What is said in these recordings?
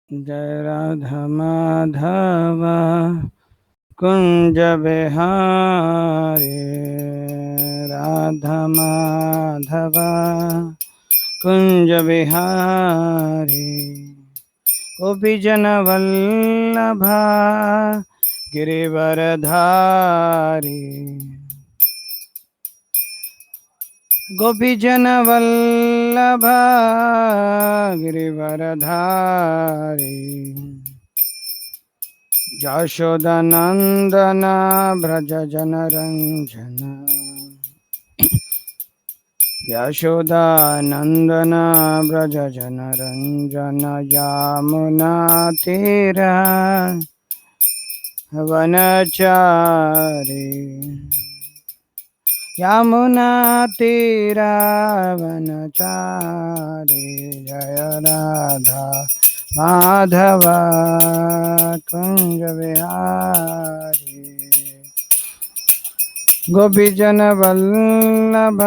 जय राधा माधव कुंज बिहारी, राधा माधव कुंज बिहारी, गोपीजन वल्लभा गिरिवरधारी, गोपीजन वल्लभा गिरिवरधारी, यशोदानंदन व्रज जनरंजन, यशोदानंदन व्रज जनरंजन, यमुना तीरा वनचारी, यमुना तीरा वनचारी, जय राधा माधव कुंज बिहारी, गोपीजन वल्लभ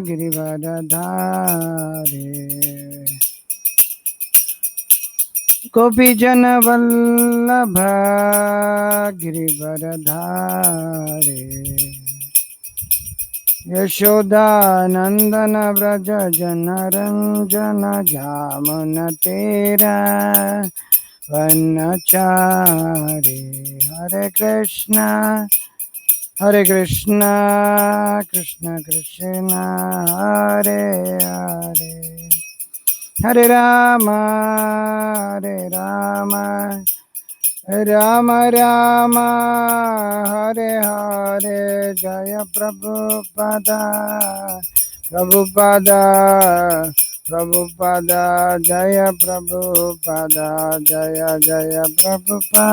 गिरिवरधारी, गोपीजन वल्लभ गिरिवरधारी, यशोदानंदन व्रज जनरंजन, जामुन तेरा वनचारी, हरे कृष्णा कृष्ण कृष्ण हरे हरे, हरे राम राम राम हरे हरे, जय प्रभुपदा प्रभुपदा प्रभुपदा, जय प्रभुपदा, जय जय प्रभुपदा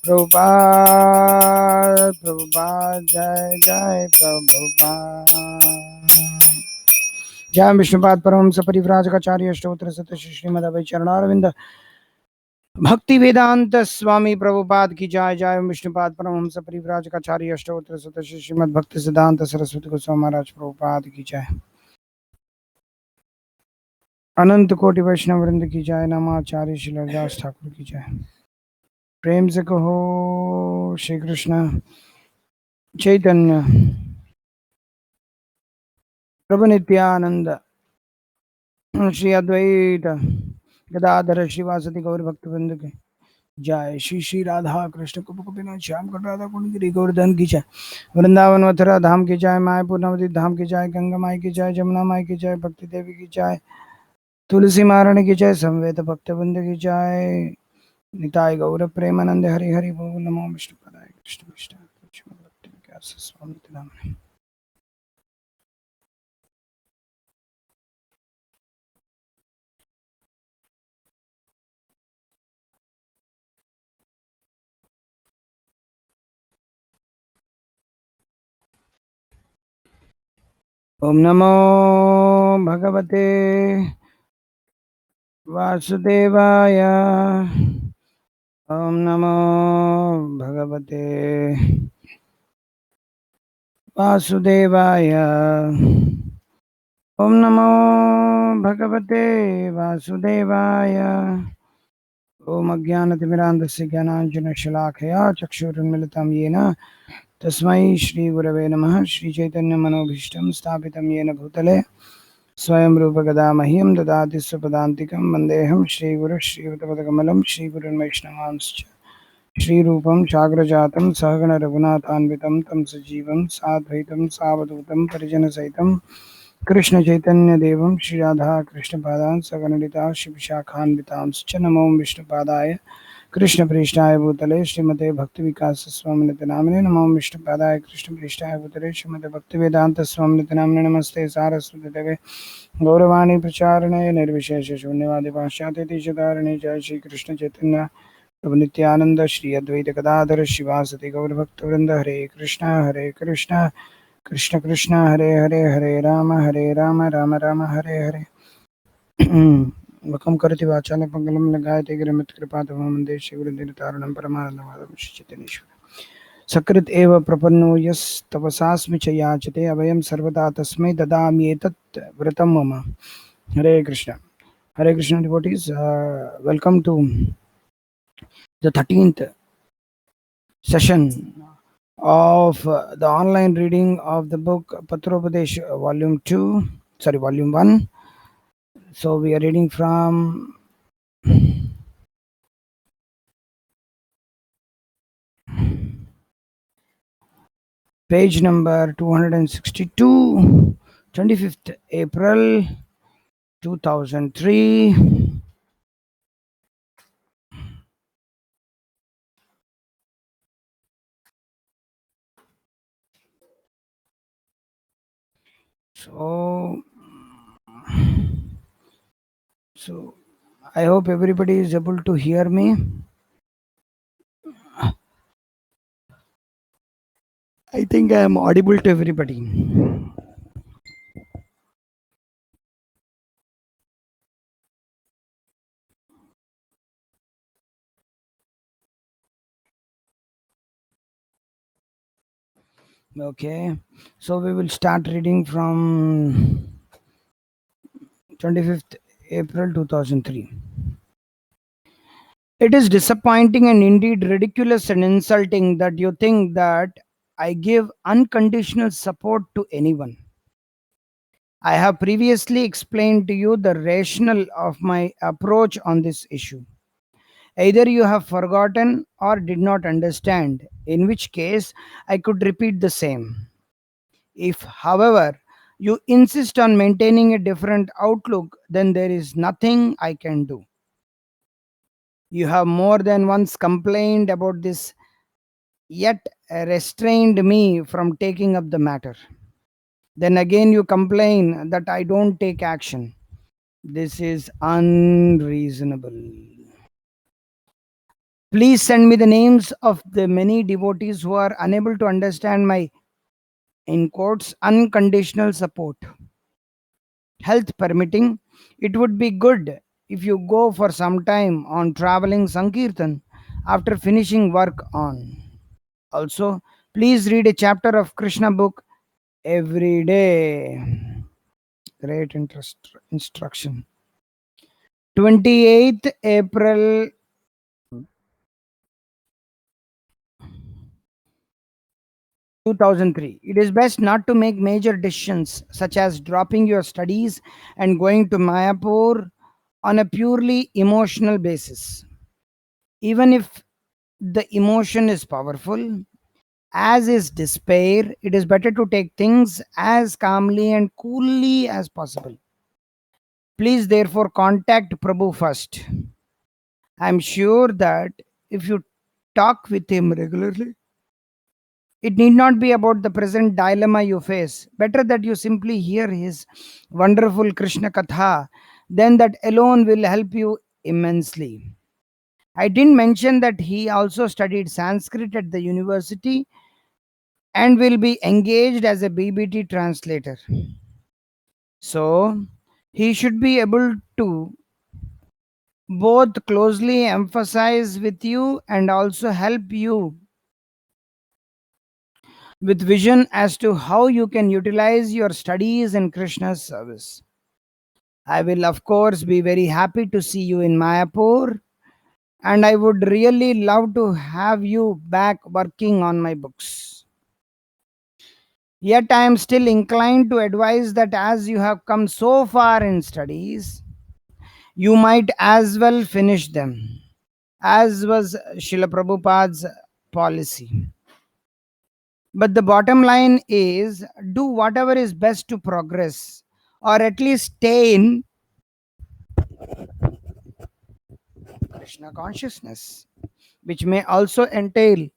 प्रभुपाद प्रभुपाद, जय जय प्रभुपाद। जय विष्णुपाद परमहंस परिव्राजकाचार्य अष्टोत्तर सत श्रीमद अभय चरणारविंद भक्ति वेदांत स्वामी प्रभुपाद की जय। जय विष्णुपाद परमहंस परिव्राजकाचार्य अष्टोत्तर सत श्रीमद भक्ति सिद्धांत सरस्वती गोस्वामी महाराज प्रभुपाद की जय। अनंत कोटि वैष्णव वृंद की जय। नमाचार्य श्री हरिदास ठाकुर की जय। प्रेम से कहो श्री कृष्ण चैतन्य प्रभु नित्यानंद श्री अद्वैत गदाधर श्रीवासदि गौर भक्तवृंद के जय। श्री श्री राधा कृष्ण कुपिनाथ श्याम राधा कुंड गिरी गोवर्धन की जय। वृंदावन मथुरा धाम की जय। मायापुर नवदीप धाम की जय। गंगा माई की जय। जमुना माई की जय। भक्ति देवी की जय। तुलसी महारानी की जय। संवेद भक्तवृंद की जय। निताय गौर प्रेमानंद हरि हरि बोल। नमो विष्णुपदाय कृष्ण कृष्ण भक्ति विकास स्वामी नाम। ओम नमो भगवते वासुदेवाय। ओम नमो भगवते वासुदेवाय। ओम नमो भगवते वासुदेवाय। ओम अज्ञानतिमिरान्धस्य ज्ञानाञ्जनशलाकया चक्षुरुन्मिलितं येन तस्मै श्रीगुरवे नमः। श्रीचैतन्यमनोभीष्टं स्थापितं येन भूतले स्वयं रूपगदा मह्यं ददाति स्वपदान्तिकं। वन्देऽहं श्रीगुरुः श्रीयुतपदकमलं श्रीगुरुन्वैष्णवांश्च श्रीरूपं साग्रजातं सहगण रघुनाथान्वितं तं सजीवं साद्वैतं सावधूतं परिजनसहितं कृष्ण चैतन्य देवं श्री राधा कृष्ण पादान सगणलिता शिव शाखान्वितांश्च नमो विष्णुपादाय कृष्ण पृष्ठाय भूतले श्रीमते भक्ति विकास स्वामी नामिने। नमो विष्णुपादाय कृष्ण पृष्ठाय भूतले श्रीमते भक्ति वेदांत स्वामी नामिने। नमस्ते सारस्वती देवे गौरवाणी प्रचारणे निर्विशेष शून्यवादी पाश्चात्य देशधारणे। जय श्री कृष्ण चैतन्य प्रभु नित्यानंद श्री अद्वैत गदाधर शिवासति गौरभक्तवृंद। हरे कृष्णा कृष्ण कृष्ण हरे हरे, हरे राम राम राम हरे हरे। वकम करति वाचाल पंगलम लगायते गिरमित कृपा तमो मंदे शिवृंदिन तारणम परमानंदमाधव श्री चैतन्येश्वर। सकृत् एव प्रपन्नो यस्तपसास्मि च याचते अभयं सर्वदा तस्मै ददाम्येतत् व्रतं मम. Hare Krishna. Hare Krishna devotees, welcome to the 13th session of the online reading of the book Patropadesh volume 2, sorry, volume 1. So we are reading from page number 262, 25th April 2003. So I hope everybody is able to hear me. I think I am audible to everybody. Okay, so we will start reading from 25th April 2003. It is disappointing and indeed ridiculous and insulting that you think that I give unconditional support to anyone. I have previously explained to you the rationale of my approach on this issue. Either you have forgotten or did not understand, in which case I could repeat the same. If, however, you insist on maintaining a different outlook, then there is nothing I can do. You have more than once complained about this, yet restrained me from taking up the matter. Then again, you complain that I don't take action. This is unreasonable. Please send me the names of the many devotees who are unable to understand my, in quotes, unconditional support. Health permitting, it would be good if you go for some time on traveling Sankirtan after finishing work on. Also, please read a chapter of Krishna book every day. Great instruction. 28th April 2003. It is best not to make major decisions such as dropping your studies and going to Mayapur on a purely emotional basis. Even if the emotion is powerful, as is despair, it is better to take things as calmly and coolly as possible. Please, therefore, contact Prabhu first. I am sure that if you talk with him regularly, it need not be about the present dilemma you face. Better that you simply hear his wonderful Krishna Katha, then that alone will help you immensely. I didn't mention that he also studied Sanskrit at the university and will be engaged as a BBT translator. So, he should be able to both closely emphasize with you and also help you with vision as to how you can utilize your studies in Krishna's service. I will, of course, be very happy to see you in Mayapur, and I would really love to have you back working on my books. Yet I am still inclined to advise that as you have come so far in studies, you might as well finish them, as was Srila Prabhupada's policy. But the bottom line is do whatever is best to progress, or at least stay in Krishna consciousness, which may also entail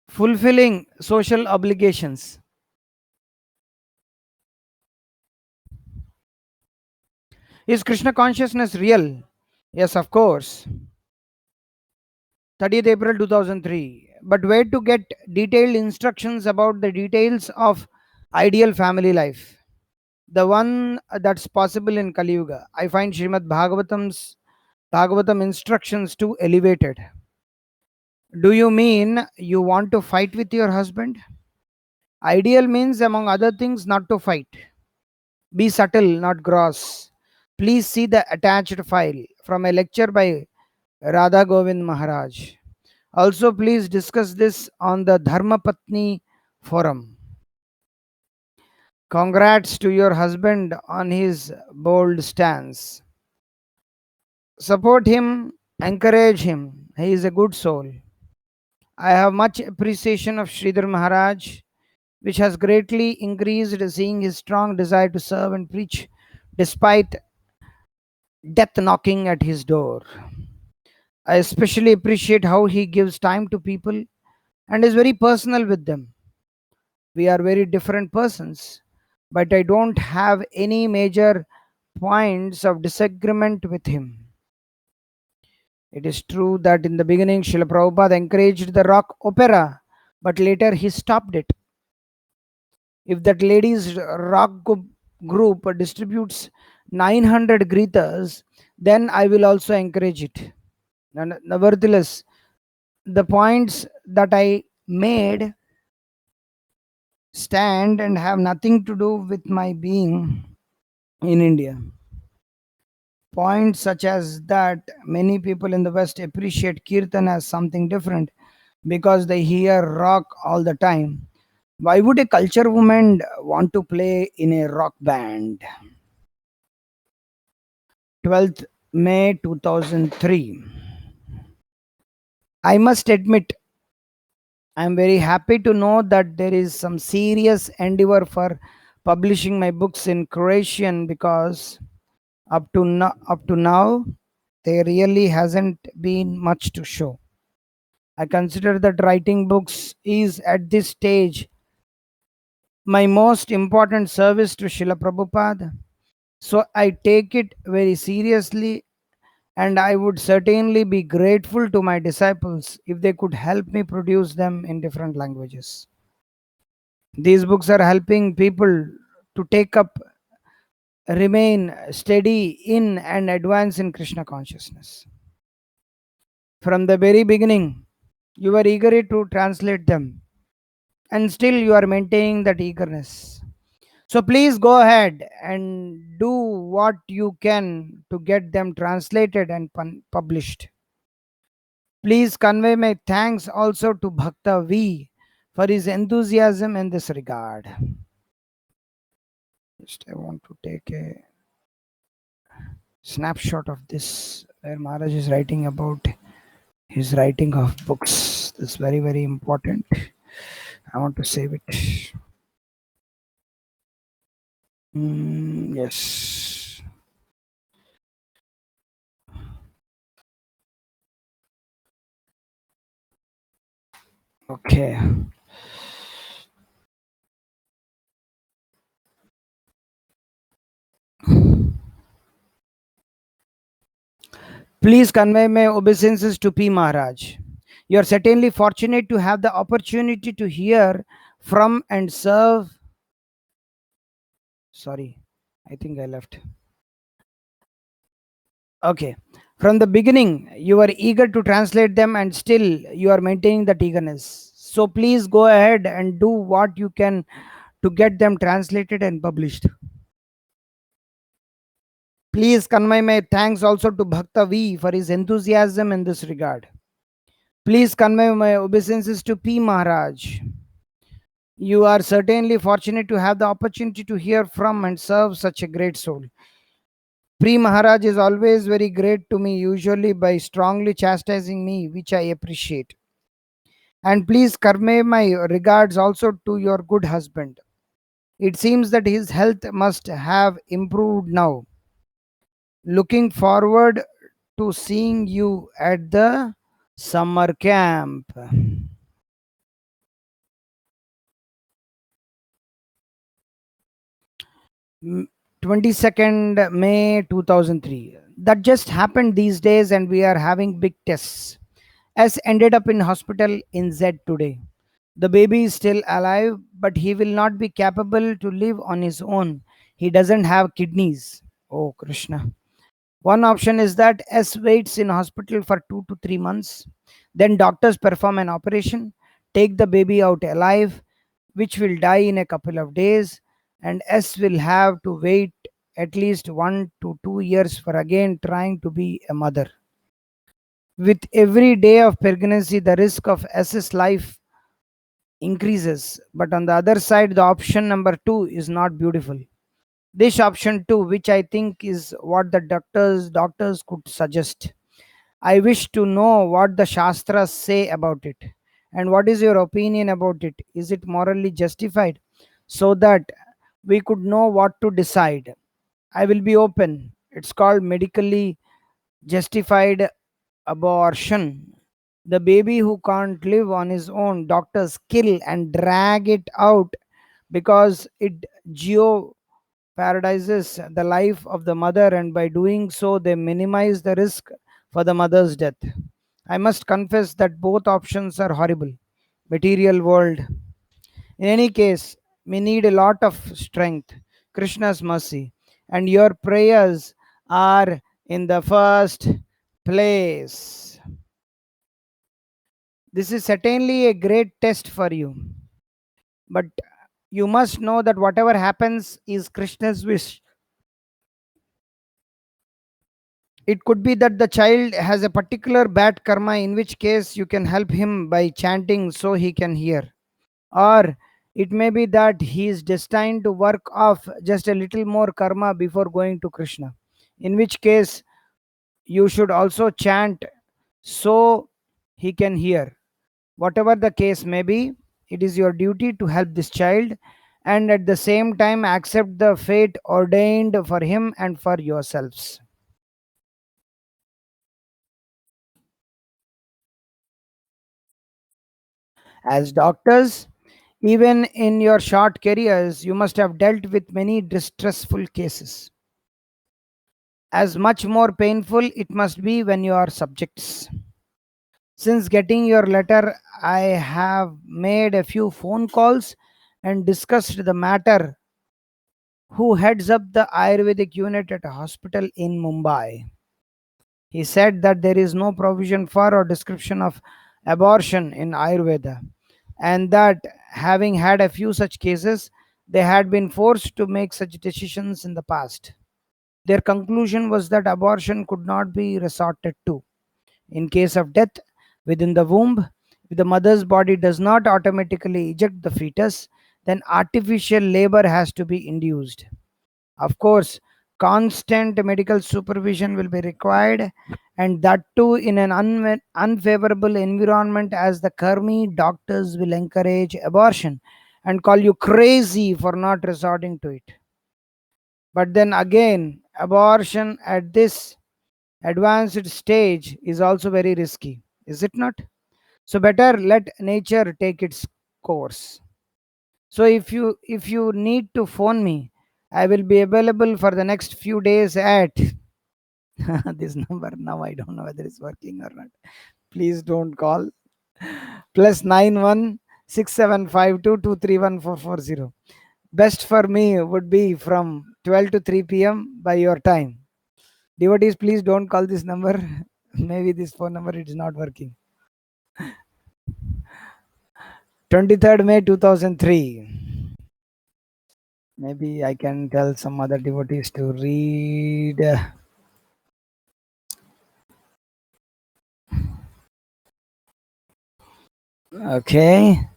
fulfilling social obligations. Is Krishna consciousness real? Yes, of course. 30th April 2003. But where to get detailed instructions about the details of ideal family life? The one that's possible in Kali Yuga. I find Srimad Bhagavatam instructions too elevated. Do you mean you want to fight with your husband? Ideal means, among other things, not to fight. Be subtle, not gross. Please see the attached file from a lecture by Radha Govind Maharaj. Also, please discuss this on the Dharma Patni forum. Congrats to your husband on his bold stance. Support him, encourage him. He is a good soul. I have much appreciation of Sridhar Maharaj, which has greatly increased seeing his strong desire to serve and preach despite death knocking at his door. I especially appreciate how he gives time to people and is very personal with them. We are very different persons, but I don't have any major points of disagreement with him. It is true that in the beginning, Srila Prabhupada encouraged the rock opera, but later he stopped it. If that ladies' group distributes 900 Gritas, then I will also encourage it. Nevertheless, the points that I made stand and have nothing to do with my being in India. Points such as that many people in the West appreciate Kirtan as something different because they hear rock all the time. Why would a culture woman want to play in a rock band? 12th May 2003. I must admit, I am very happy to know that there is some serious endeavor for publishing my books in Croatian because up to now there really hasn't been much to show. I consider that writing books is at this stage my most important service to Srila Prabhupada. So I take it very seriously, and I would certainly be grateful to my disciples if they could help me produce them in different languages. These books are helping people to take up, remain steady in, and advance in Krishna consciousness. From the very beginning, you were eager to translate them, and still you are maintaining that eagerness. So please go ahead and do what you can to get them translated and published. Please convey my thanks also to Bhakta V for his enthusiasm in this regard. Just I want to take a snapshot of this where Maharaj is writing about his writing of books. This is very, very important. I want to save it. Yes. Okay. Please convey my obeisances to P. Maharaj. You are certainly fortunate to have the opportunity to hear from and serve. Sorry, I think I left. Okay. From the beginning, you were eager to translate them, and still you are maintaining that eagerness. So please go ahead and do what you can to get them translated and published. Please convey my thanks also to Bhakta V for his enthusiasm in this regard. Please convey my obeisances to P. Maharaj. You are certainly fortunate to have the opportunity to hear from and serve such a great soul. Pri Maharaj is always very great to me, usually by strongly chastising me, which I appreciate. And please convey my regards also to your good husband. It seems that his health must have improved now. Looking forward to seeing you at the summer camp. 22nd May 2003. That just happened these days, and we are having big tests. S ended up in hospital in Z today. The baby is still alive, but he will not be capable to live on his own. He doesn't have kidneys. Oh, Krishna. One option is that S waits in hospital for 2 to 3 months. Then doctors perform an operation, take the baby out alive, which will die in a couple of days, and S will have to wait at least 1 to 2 years for again trying to be a mother. With every day of pregnancy, the risk of S's life increases. But on the other side, the option number 2 is not beautiful. This option 2, which I think is what the doctors could suggest. I wish to know what the Shastras say about it. And what is your opinion about it? Is it morally justified? So that we could know what to decide. I will be open. It's called medically justified abortion. The baby who can't live on his own, doctors kill and drag it out because it jeopardizes the life of the mother, and by doing so, they minimize the risk for the mother's death. I must confess that both options are horrible. Material world. In any case, we need a lot of strength, Krishna's mercy, and your prayers are in the first place. This is certainly a great test for you, but you must know that whatever happens is Krishna's wish. It could be that the child has a particular bad karma, in which case you can help him by chanting so he can hear. Or it may be that he is destined to work off just a little more karma before going to Krishna, in which case you should also chant so he can hear. Whatever the case may be, it is your duty to help this child and at the same time accept the fate ordained for him and for yourselves. As doctors, even in your short careers, you must have dealt with many distressful cases. As much more painful it must be when you are subjects. Since getting your letter, I have made a few phone calls and discussed the matter who heads up the Ayurvedic unit at a hospital in Mumbai. He said that there is no provision for or description of abortion in Ayurveda, and that having had a few such cases, they had been forced to make such decisions in the past. Their conclusion was that abortion could not be resorted to. In case of death within the womb, if the mother's body does not automatically eject the fetus, then artificial labor has to be induced. Of course, constant medical supervision will be required, and that too in an unfavorable environment, as the Karmi doctors will encourage abortion and call you crazy for not resorting to it. But then again, abortion at this advanced stage is also very risky, is it not? So better let nature take its course. So if you need to phone me, I will be available for the next few days at this number. Now I don't know whether it's working or not. Please don't call. +91 6752231440. Best for me would be from 12 to 3 p.m. by your time. Devotees, please don't call this number. Maybe this phone number is not working. 23rd May 2003. Maybe I can tell some other devotees to read. Okay.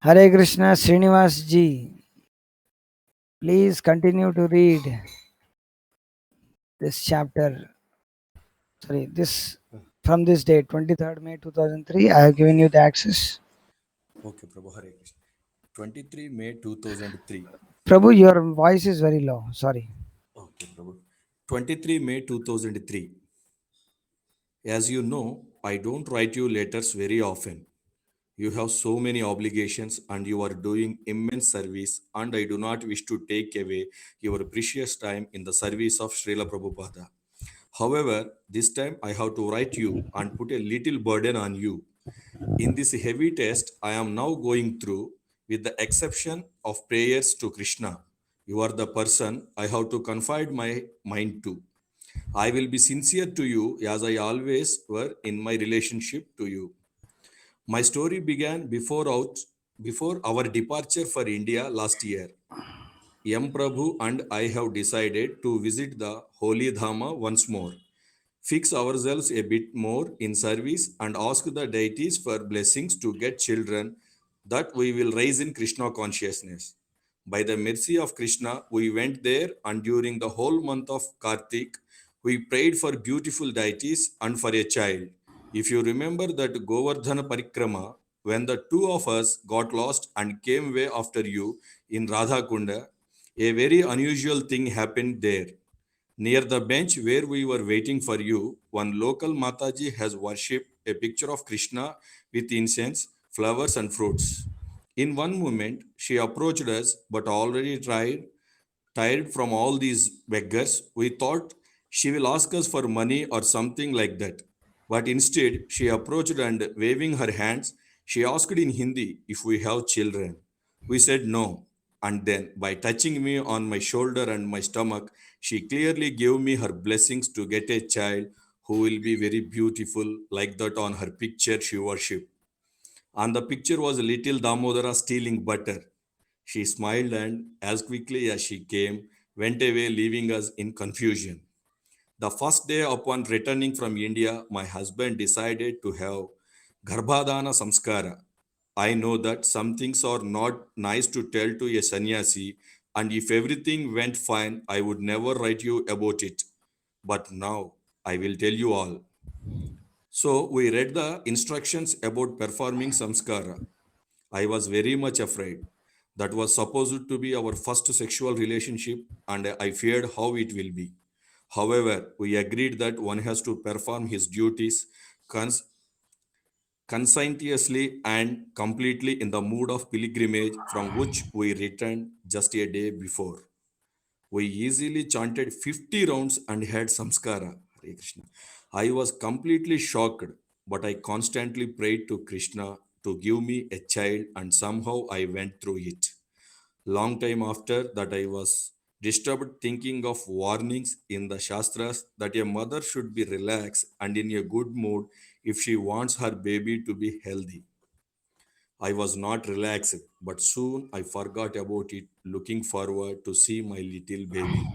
Hare Krishna Srinivas ji. Please continue to read this chapter. Sorry, this from this date, 23rd May 2003. I have given you the access. Okay, Prabhu, Hare Krishna. 23 May 2003. Prabhu, your voice is very low. Sorry. Okay, Prabhu. 23 May 2003. As you know, I don't write you letters very often. You have so many obligations and you are doing immense service, and I do not wish to take away your precious time in the service of Srila Prabhupada. However, this time I have to write you and put a little burden on you. In this heavy test I am now going through, with the exception of prayers to Krishna, you are the person I have to confide my mind to. I will be sincere to you as I always were in my relationship to you. My story began before our departure for India last year. M. Prabhu and I have decided to visit the Holy Dhama once more, fix ourselves a bit more in service, and ask the deities for blessings to get children that we will raise in Krishna consciousness. By the mercy of Krishna, we went there, and during the whole month of Kartik, we prayed for beautiful deities and for a child. If you remember that Govardhana Parikrama, when the two of us got lost and came way after you in Radha Kunda, a very unusual thing happened there. Near the bench where we were waiting for you, one local Mataji has worshipped a picture of Krishna with incense, flowers, and fruits. In one moment, she approached us, but already tired from all these beggars, we thought she will ask us for money or something like that. But instead, she approached and waving her hands, she asked in Hindi if we have children. We said no. And then, by touching me on my shoulder and my stomach, she clearly gave me her blessings to get a child who will be very beautiful, like that on her picture she worshipped. On the picture was little Damodara stealing butter. She smiled and, as quickly as she came, went away, leaving us in confusion. The first day upon returning from India, my husband decided to have Garbhadana Samskara. I know that some things are not nice to tell to a sannyasi, and if everything went fine, I would never write you about it. But now I will tell you all. So we read the instructions about performing samskara. I was very much afraid. That was supposed to be our first sexual relationship, and I feared how it will be. However, we agreed that one has to perform his duties cons- conscientiously and completely in the mood of pilgrimage from which we returned just a day before. We easily chanted 50 rounds and had samskara. Hare Krishna. I was completely shocked, but I constantly prayed to Krishna to give me a child, and somehow I went through it. Long time after that, I was disturbed thinking of warnings in the Shastras that a mother should be relaxed and in a good mood if she wants her baby to be healthy. I was not relaxed, but soon I forgot about it, looking forward to see my little baby.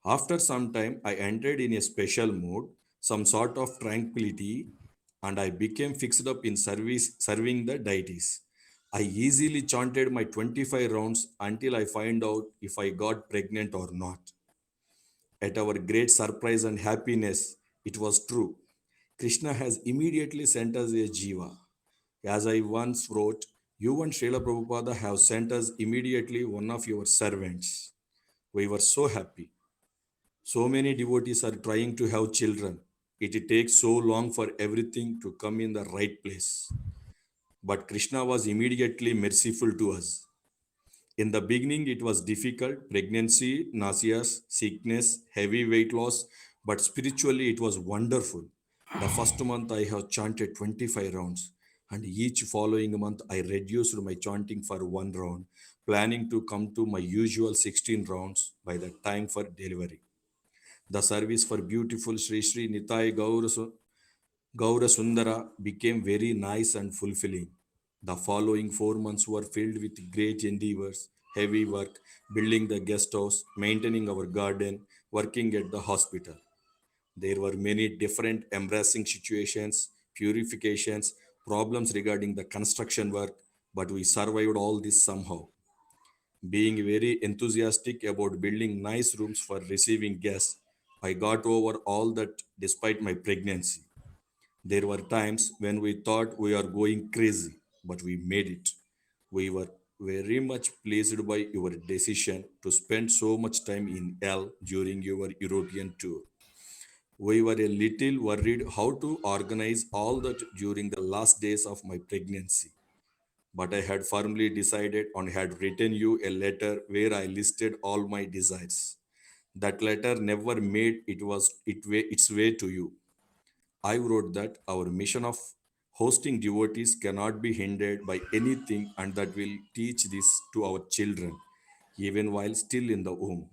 After some time, I entered in a special mood, some sort of tranquility, and I became fixed up in serving the deities. I easily chanted my 25 rounds until I find out if I got pregnant or not. At our great surprise and happiness, it was true. Krishna has immediately sent us a jiva. As I once wrote, you and Srila Prabhupada have sent us immediately one of your servants. We were so happy. So many devotees are trying to have children. It takes so long for everything to come in the right place. But Krishna was immediately merciful to us. In the beginning, it was difficult pregnancy, nauseous, sickness, heavy weight loss, but spiritually, it was wonderful. The first month, I have chanted 25 rounds, and each following month, I reduced my chanting for one round, planning to come to my usual 16 rounds by the time for delivery. The service for beautiful Sri Sri Nitai Gaura Sundara became very nice and fulfilling. The following 4 months were filled with great endeavors, heavy work, building the guest house, maintaining our garden, working at the hospital. There were many different embarrassing situations, purifications, problems regarding the construction work, but we survived all this somehow. Being very enthusiastic about building nice rooms for receiving guests, I got over all that despite my pregnancy. There were times when we thought we are going crazy, but we made it. We were very much pleased by your decision to spend so much time in L during your European tour. We were a little worried how to organize all that during the last days of my pregnancy, but I had firmly decided and had written you a letter where I listed all my desires. That letter never made its way to you. I wrote that our mission of Hosting devotees cannot be hindered by anything, and that will teach this to our children even while still in the womb.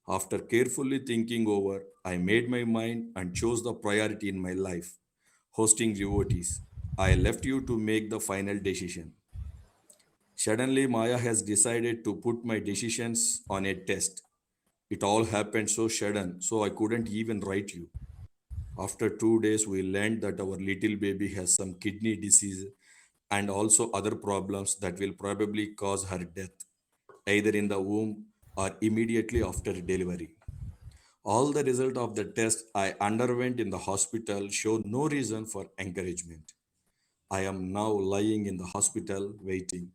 After carefully thinking over, I made my mind and chose the priority in my life, hosting devotees. I left you to make the final decision. Suddenly, Maya has decided to put my decisions on a test. It all happened so sudden, so I couldn't even write you. After 2 days, we learned that our little baby has some kidney disease and also other problems that will probably cause her death, either in the womb or immediately after delivery. All the result of the test I underwent in the hospital show no reason for encouragement. I am now lying in the hospital waiting.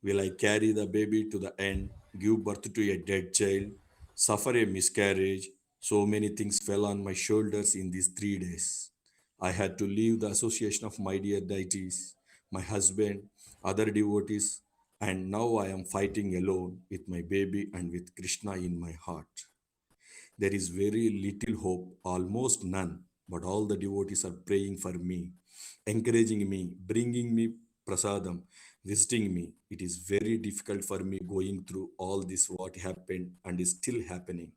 Will I carry the baby to the end, give birth to a dead child, suffer a miscarriage? So many things fell on my shoulders in these 3 days. I had to leave the association of my dear deities, my husband, other devotees, and now I am fighting alone with my baby and with Krishna in my heart. There is very little hope, almost none, but all the devotees are praying for me, encouraging me, bringing me prasadam, visiting me. It is very difficult for me going through all this what happened and is still happening.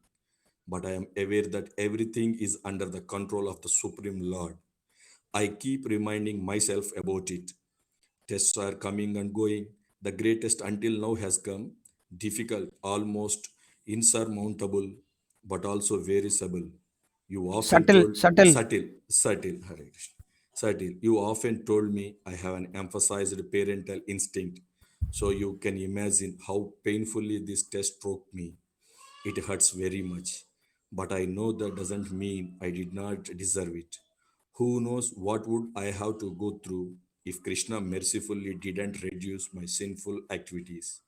But I am aware that everything is under the control of the Supreme Lord. I keep reminding myself about it. Tests are coming and going. The greatest until now has come. Difficult, almost insurmountable, but also very subtle. You often Subtle, told subtle. subtle, Hare Krishna. Subtle. You often told me I have an emphasized parental instinct. So you can imagine how painfully this test broke me. It hurts very much. But I know that doesn't mean I did not deserve it. Who knows what would I have to go through if Krishna mercifully didn't reduce my sinful activities,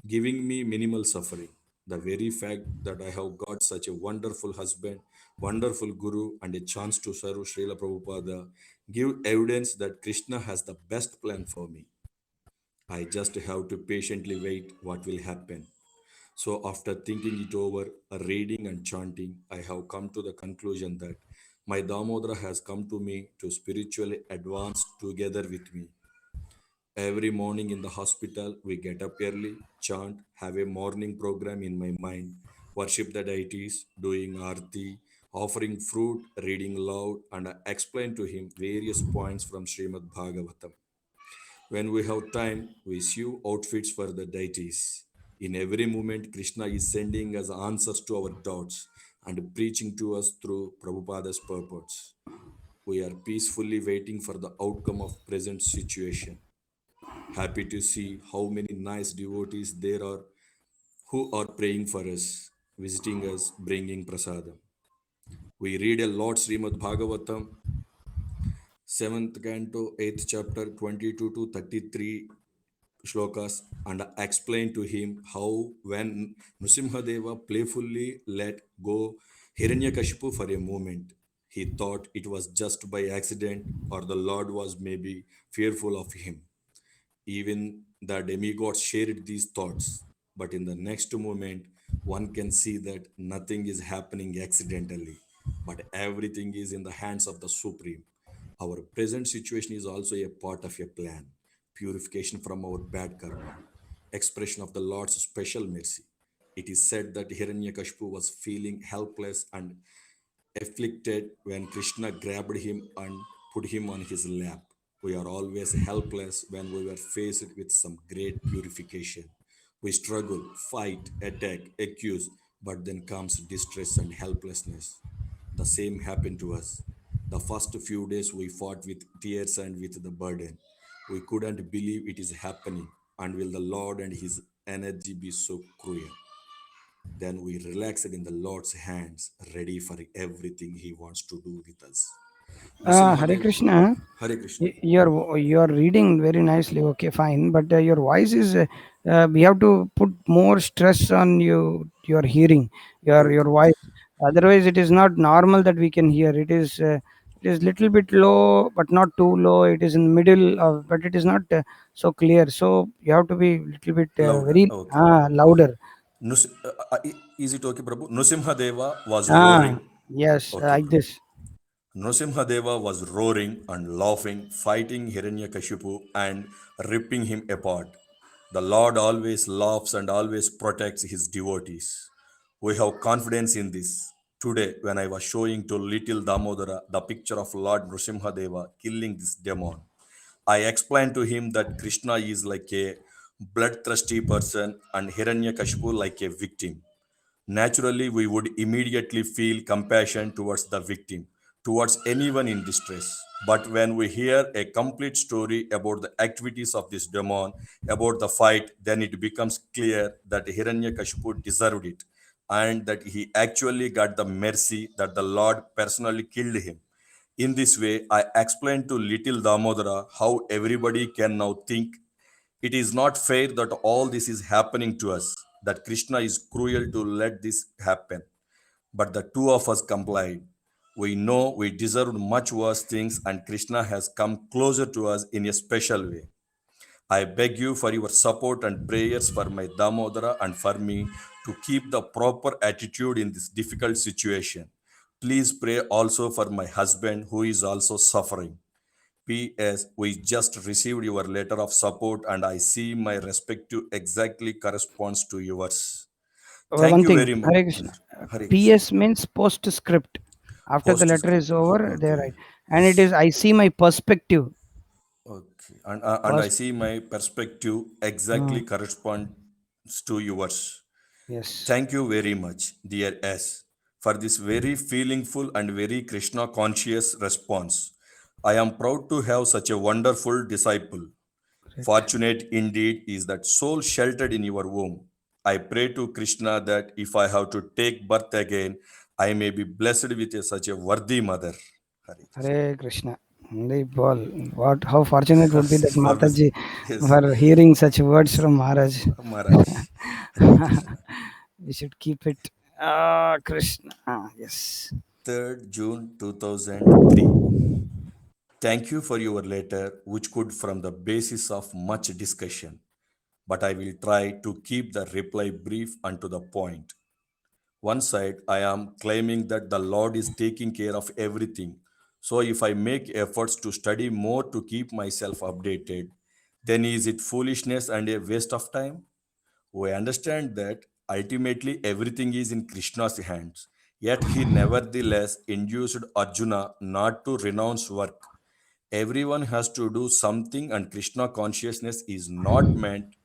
giving me minimal suffering. The very fact that I have got such a wonderful husband, wonderful guru, and a chance to serve Srila Prabhupada give evidence that Krishna has the best plan for me. I just have to patiently wait what will happen. So, after thinking it over, reading and chanting, I have come to the conclusion that my Damodara has come to me to spiritually advance together with me. Every morning in the hospital, we get up early, chant, have a morning program in my mind, worship the deities, doing arti, offering fruit, reading loud, and I explain to him various points from Srimad Bhagavatam. When we have time, we sew outfits for the deities. In every moment, Krishna is sending us answers to our doubts and preaching to us through Prabhupada's purports. We are peacefully waiting for the outcome of present situation. Happy to see how many nice devotees there are who are praying for us, visiting us, bringing prasadam. We read a lot Srimad Bhagavatam, 7th canto, 8th chapter, 22 to 33 shlokas, and explained to him how when Nrsimhadeva playfully let go Hiranyakashipu for a moment, he thought it was just by accident or the Lord was maybe fearful of him. Even the demigods shared these thoughts, but in the next moment, one can see that nothing is happening accidentally, but everything is in the hands of the Supreme. Our present situation is also a part of a plan, purification from our bad karma, expression of the Lord's special mercy. It is said that Hiranyakashipu was feeling helpless and afflicted when Krishna grabbed him and put him on his lap. We are always helpless when we were faced with some great purification. We struggle, fight, attack, accuse, but then comes distress and helplessness. The same happened to us. The first few days we fought with tears and with the burden. We couldn't believe it is happening. And will the Lord and his energy be so cruel? Then we relaxed in the Lord's hands, ready for everything He wants to do with us. Hare Nrsimhadev, Krishna. Hare Krishna. You're reading very nicely. Okay, fine. But your voice is. We have to put more stress on your hearing, your Okay. voice. Otherwise, it is not normal that we can hear. It is little bit low, but not too low. It is in middle of, but it is not so clear. So you have to be little bit Louder. very Okay. louder. Is it okay, Prabhu? Nrsimhadeva was Ah, roaring. yes, Okay, like Prabhu. this. Nrsimhadeva was roaring and laughing, fighting Hiranyakashipu and ripping him apart. The Lord always laughs and always protects his devotees. We have confidence in this. Today, when I was showing to little Damodara the picture of Lord Nrsimhadeva killing this demon, I explained to him that Krishna is like a bloodthirsty person and Hiranyakashipu like a victim. Naturally, we would immediately feel compassion towards the victim, towards anyone in distress. But when we hear a complete story about the activities of this demon, about the fight, then it becomes clear that Hiranyakashipu deserved it and that he actually got the mercy that the Lord personally killed him. In this way, I explained to little Damodara how everybody can now think it is not fair that all this is happening to us, that Krishna is cruel to let this happen. But the two of us complied. We know we deserved much worse things, and Krishna has come closer to us in a special way. I beg you for your support and prayers for my Damodara and for me to keep the proper attitude in this difficult situation. Please pray also for my husband who is also suffering. P.S. We just received your letter of support and I see my respective exactly corresponds to yours. Thank One you thing, very much. Hare Krishna. Hare Krishna. PS means postscript. After the letter is Postscript. over, they Okay. write. And it is, I see my perspective. Okay. And I Pers- see my perspective exactly uh, corresponds to yours. yes. Thank you very much, dear S, for this very feelingful and very Krishna conscious response. I am proud to have such a wonderful disciple. Great. Fortunate indeed is that soul sheltered in your womb. I pray to Krishna that if I have to take birth again, I may be blessed with such a worthy mother. Hare Krishna. Hare Krishna. Only Paul. What? How fortunate would be that For this, Mataji yes, for hearing such words from Maharaj. Maharaj. Hare Krishna. We should keep it. Ah, Krishna. Ah, yes. 3rd June 2003. Thank you for your letter, which could form the basis of much discussion, but I will try to keep the reply brief and to the point. One side, I am claiming that the Lord is taking care of everything. So if I make efforts to study more to keep myself updated, then is it foolishness and a waste of time? We understand that ultimately everything is in Krishna's hands. Yet he nevertheless induced Arjuna not to renounce work. Everyone has to do something, and Krishna consciousness is not meant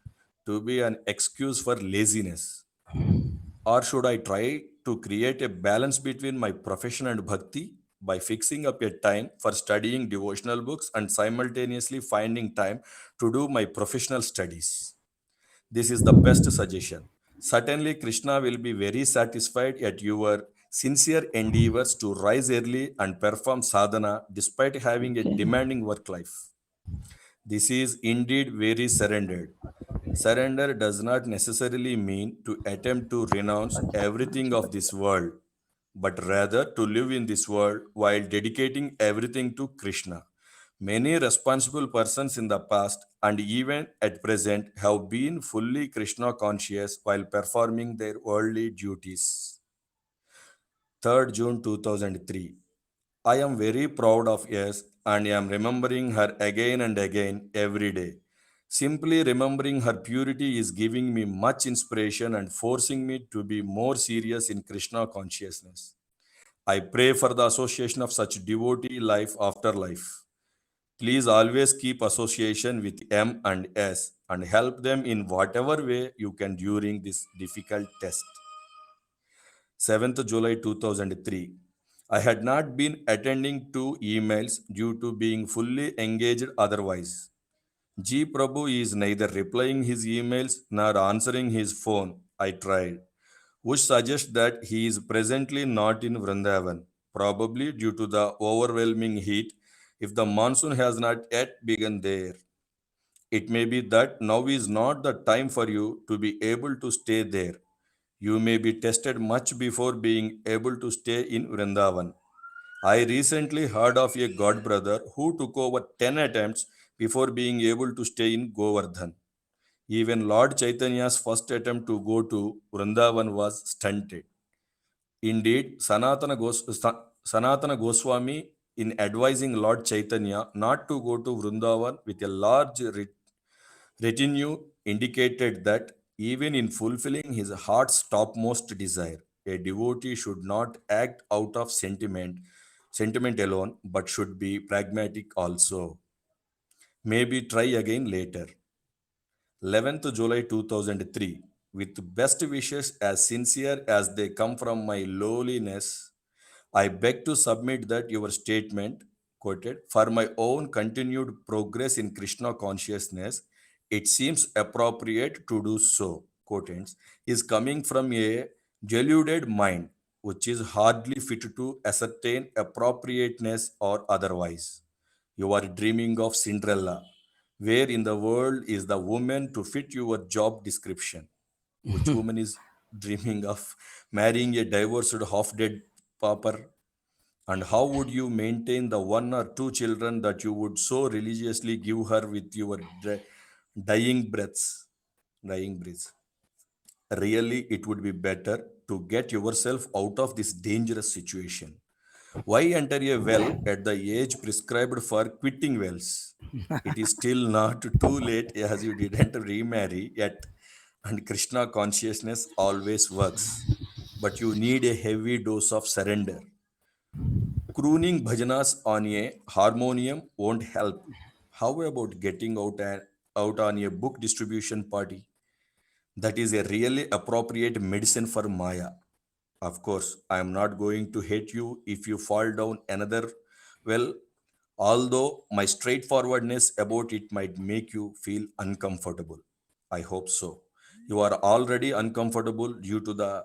to be an excuse for laziness. Or should I try to create a balance between my profession and bhakti by fixing up a time for studying devotional books and simultaneously finding time to do my professional studies? This is the best suggestion. Certainly, Krishna will be very satisfied at your sincere endeavors to rise early and perform sadhana despite having a demanding work life. This is indeed very surrendered. Surrender does not necessarily mean to attempt to renounce everything of this world, but rather to live in this world while dedicating everything to Krishna. Many responsible persons in the past and even at present have been fully Krishna conscious while performing their worldly duties. 3rd June 2003. I am very proud of yes and am remembering her again and again every day. Simply remembering her purity is giving me much inspiration and forcing me to be more serious in Krishna consciousness. I pray for the association of such devotee life after life. Please always keep association with M and S and help them in whatever way you can during this difficult test. 7th July 2003. I had not been attending to emails due to being fully engaged otherwise. G. Prabhu is neither replying his emails nor answering his phone. I tried, which suggests that he is presently not in Vrindavan, probably due to the overwhelming heat if the monsoon has not yet begun there. It may be that now is not the time for you to be able to stay there. You may be tested much before being able to stay in Vrindavan. I recently heard of a god brother who took over 10 attempts before being able to stay in Govardhan. Even Lord Chaitanya's first attempt to go to Vrindavan was stunted. Indeed, Sanatana Goswami in advising Lord Chaitanya not to go to Vrindavan with a large retinue indicated that even in fulfilling his heart's topmost desire, a devotee should not act out of sentiment alone, but should be pragmatic also. Maybe try again later. 11th July 2003. With best wishes as sincere as they come from my lowliness, I beg to submit that your statement, quoted, for my own continued progress in Krishna consciousness, it seems appropriate to do so, quoted, is coming from a deluded mind, which is hardly fit to ascertain appropriateness or otherwise. You are dreaming of Cinderella. Where in the world is the woman to fit your job description? Which woman is dreaming of marrying a divorced half dead pauper? And how would you maintain the one or two children that you would so religiously give her with your dying breaths? Dying breaths. Really, it would be better to get yourself out of this dangerous situation. Why enter a well at the age prescribed for quitting wells? It is still not too late as you didn't remarry yet, and Krishna consciousness always works. But you need a heavy dose of surrender. Crooning bhajanas on a harmonium won't help. How about getting out on a book distribution party? That is a really appropriate medicine for Maya. Of course, I am not going to hate you if you fall down another well, although my straightforwardness about it might make you feel uncomfortable. I hope so. You are already uncomfortable due to the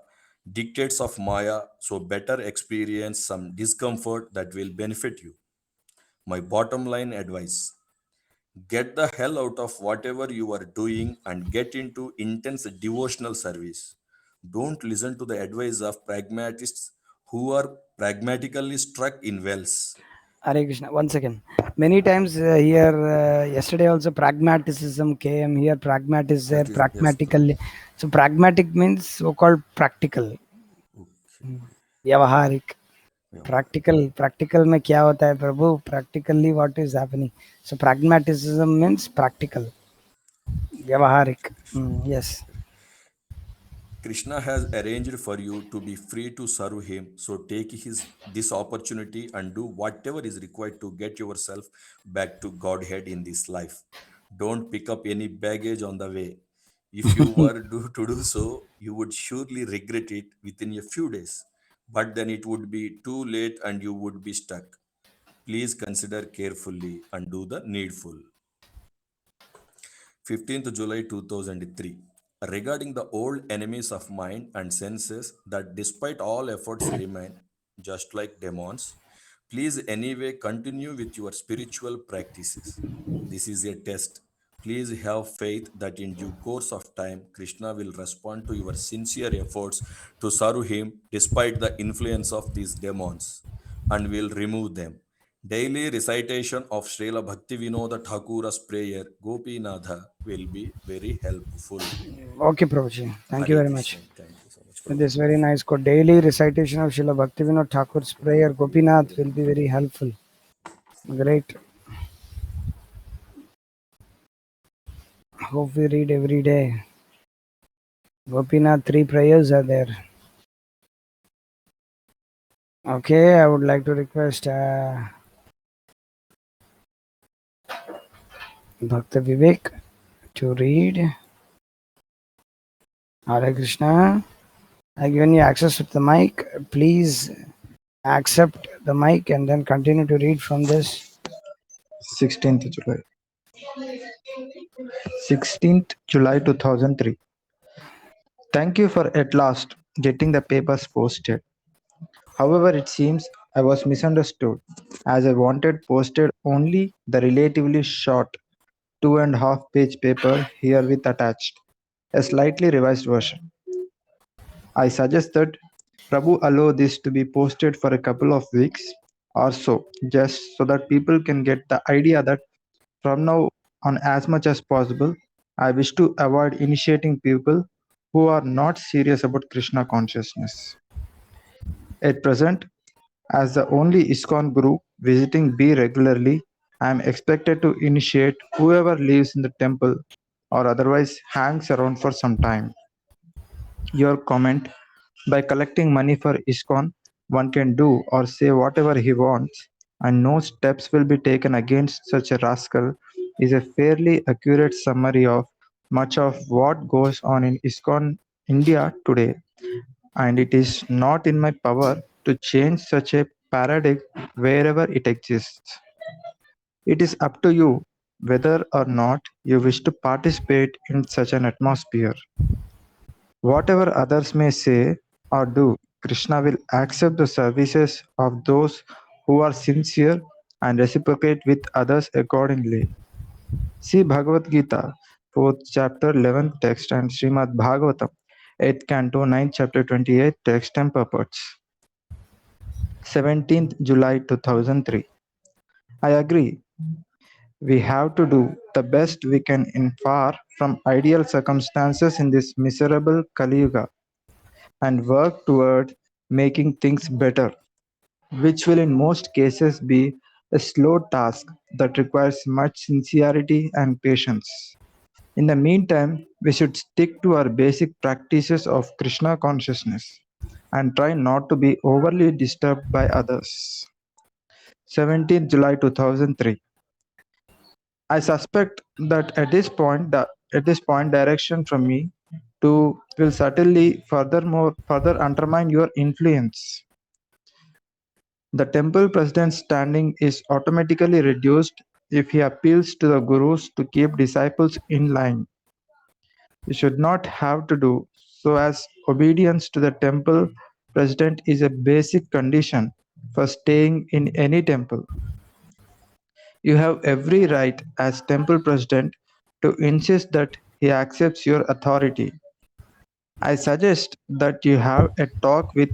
dictates of Maya, so better experience some discomfort that will benefit you. My bottom line advice: get the hell out of whatever you are doing and get into intense devotional service. Don't listen to the advice of pragmatists who are pragmatically struck in wells. Hare Krishna. One second. Many times here, yesterday also pragmatism came here. Pragmat is there. That is, yes, Pragmatically. So pragmatic means so-called practical. व्यवहारिक. Practical में क्या होता है प्रभु? Practically what is happening? So pragmatism means practical. व्यवहारिक. Yes. Krishna has arranged for you to be free to serve him, so take this opportunity and do whatever is required to get yourself back to Godhead in this life. Don't pick up any baggage on the way. If you were to do so, you would surely regret it within a few days. But then it would be too late and you would be stuck. Please consider carefully and do the needful. 15th July 2003. Regarding the old enemies of mind and senses that despite all efforts remain just like demons, please anyway continue with your spiritual practices. This is a test. Please have faith that in due course of time, Krishna will respond to your sincere efforts to serve him despite the influence of these demons and will remove them. Daily recitation of Srila Bhakti Vinoda Thakura's prayer Gopinatha will be very helpful. Okay, Prabhuji. Thank you Hare very Krishna. much. Thank you so much, With this Prabhupada. very nice quote. Daily recitation of Srila Bhaktivinoda Thakur's prayer Gopinath will be very helpful. Great. Hope we read every day. Gopinath, 3 prayers are there. Okay, I would like to request Bhakta Vivek to read. Hare Krishna. I given you access with the mic. Please accept the mic and then continue to read from this. 16th July. 16th July 2003. Thank you for at last getting the papers posted. However, it seems I was misunderstood as I wanted posted only the relatively short 2.5-page paper herewith attached, a slightly revised version. I suggest that Prabhu allow this to be posted for a couple of weeks or so, just so that people can get the idea that from now on, as much as possible, I wish to avoid initiating people who are not serious about Krishna consciousness. At present, as the only ISKCON guru visiting B regularly, I am expected to initiate whoever lives in the temple or otherwise hangs around for some time. Your comment, by collecting money for ISKCON, one can do or say whatever he wants, and no steps will be taken against such a rascal, is a fairly accurate summary of much of what goes on in ISKCON India today, and it is not in my power to change such a paradigm wherever it exists. It is up to you whether or not you wish to participate in such an atmosphere. Whatever others may say or do, Krishna will accept the services of those who are sincere and reciprocate with others accordingly. See Bhagavad Gita, 4th chapter, 11th text, and Srimad Bhagavatam, 8th canto, 9th chapter, 28th text and purports. 17th July 2003. I agree. We have to do the best we can in far from ideal circumstances in this miserable Kali Yuga and work toward making things better, which will in most cases be a slow task that requires much sincerity and patience. In the meantime, we should stick to our basic practices of Krishna consciousness and try not to be overly disturbed by others. 17th July 2003. I suspect that at this point direction from me to will certainly further undermine your influence. The temple president's standing is automatically reduced if he appeals to the gurus to keep disciples in line. You should not have to do so, as obedience to the temple president is a basic condition for staying in any temple. You have every right as temple president to insist that he accepts your authority. I suggest that you have a talk with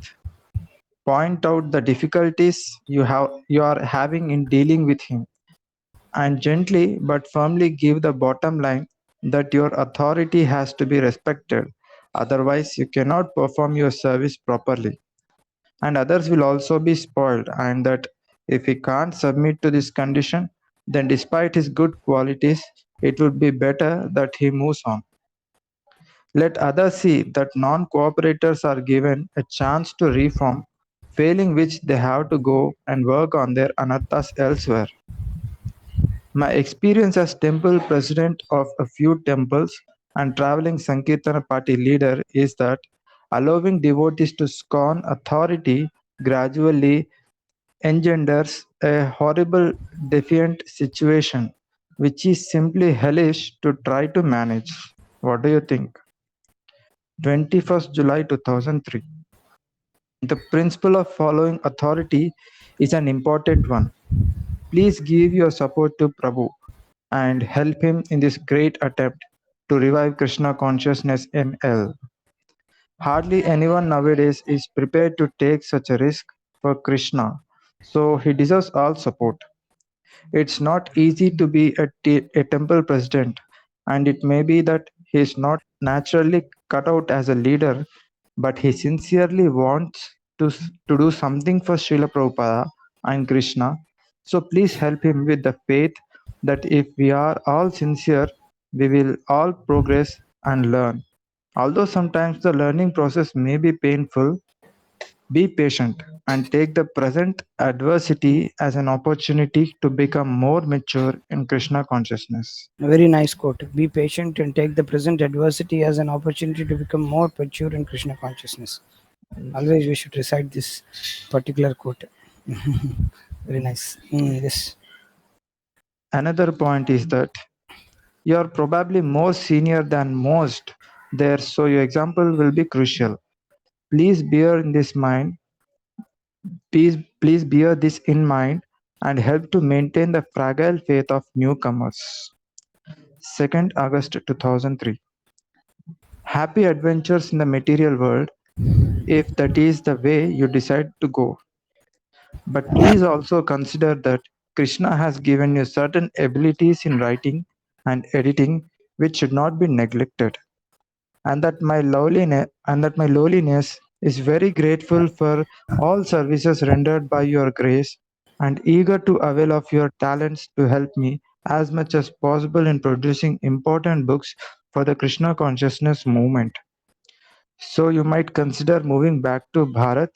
point out the difficulties you are having in dealing with him, and gently but firmly give the bottom line that your authority has to be respected, otherwise you cannot perform your service properly, and others will also be spoiled, and that if he can't submit to this condition, then despite his good qualities, it would be better that he moves on. Let others see that non-cooperators are given a chance to reform, failing which they have to go and work on their anarthas elsewhere. My experience as temple president of a few temples and traveling Sankirtana party leader is that allowing devotees to scorn authority gradually engenders a horrible defiant situation, which is simply hellish to try to manage. What do you think? 21st July 2003. The principle of following authority is an important one. Please give your support to Prabhu and help him in this great attempt to revive Krishna consciousness in L. Hardly anyone nowadays is prepared to take such a risk for Krishna, so he deserves all support. It's not easy to be a temple president, and it may be that he is not naturally cut out as a leader, but he sincerely wants to do something for Srila Prabhupada and Krishna. So please help him with the faith that if we are all sincere, we will all progress and learn. Although sometimes the learning process may be painful, be patient and take the present adversity as an opportunity to become more mature in Krishna consciousness. A very nice quote. Be patient and take the present adversity as an opportunity to become more mature in Krishna consciousness. Always we should recite this particular quote. Very nice. Yes. Another point is that you are probably more senior than most there, so your example will be crucial. Please bear this in mind and help to maintain the fragile faith of newcomers. 2nd August 2003. Happy adventures in the material world, if that is the way you decide to go. But please also consider that Krishna has given you certain abilities in writing and editing which should not be neglected, and that my lowliness is very grateful for all services rendered by your grace and eager to avail of your talents to help me as much as possible in producing important books for the Krishna consciousness movement. So you might consider moving back to Bharat,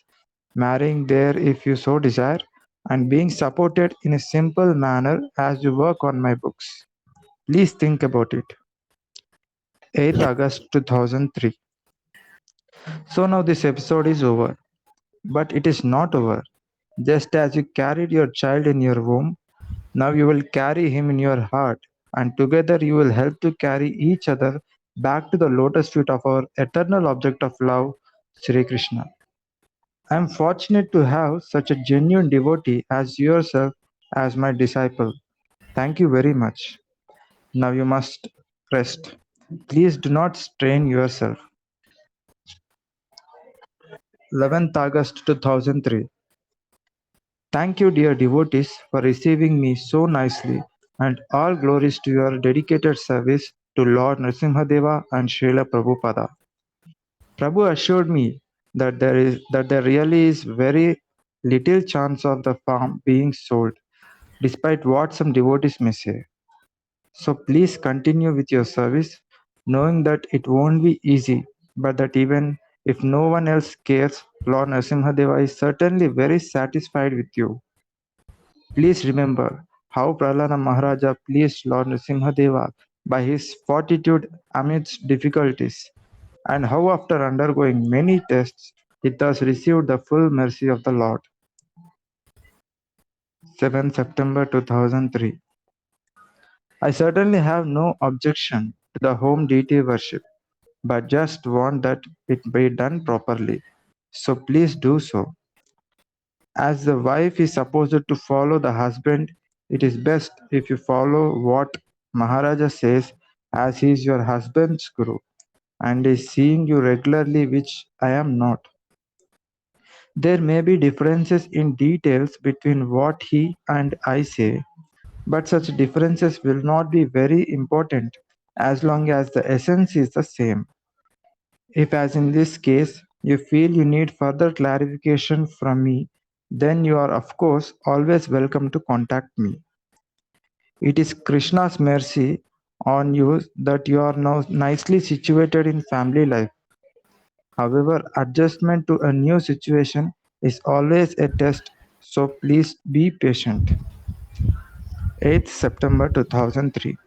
marrying there if you so desire, and being supported in a simple manner as you work on my books. Please think about it. 8th August 2003. So now this episode is over, but it is not over. Just as you carried your child in your womb, now you will carry him in your heart, and together you will help to carry each other back to the lotus feet of our eternal object of love, Sri Krishna. I am fortunate to have such a genuine devotee as yourself as my disciple. Thank you very much. Now you must rest. Please do not strain yourself. 11th August 2003. Thank you, dear devotees, for receiving me so nicely, and all glories to your dedicated service to Lord Nrsimhadeva and Srila Prabhupada. Prabhu assured me that there really is very little chance of the farm being sold, despite what some devotees may say. So please continue with your service, knowing that it won't be easy, but that even if no one else cares, Lord Nrsimhadeva is certainly very satisfied with you. Please remember how Prahlada Maharaja pleased Lord Nrsimhadeva by his fortitude amidst difficulties, and how after undergoing many tests, he thus received the full mercy of the Lord. 7 September 2003. I certainly have no objection to the home deity worship, but just want that it be done properly. So please do so. As the wife is supposed to follow the husband, it is best if you follow what Maharaja says, as he is your husband's guru and is seeing you regularly, which I am not. There may be differences in details between what he and I say, but such differences will not be very important as long as the essence is the same. If, as in this case, you feel you need further clarification from me, then you are, of course, always welcome to contact me. It is Krishna's mercy on you that you are now nicely situated in family life. However, adjustment to a new situation is always a test, so please be patient. 8th September 2003.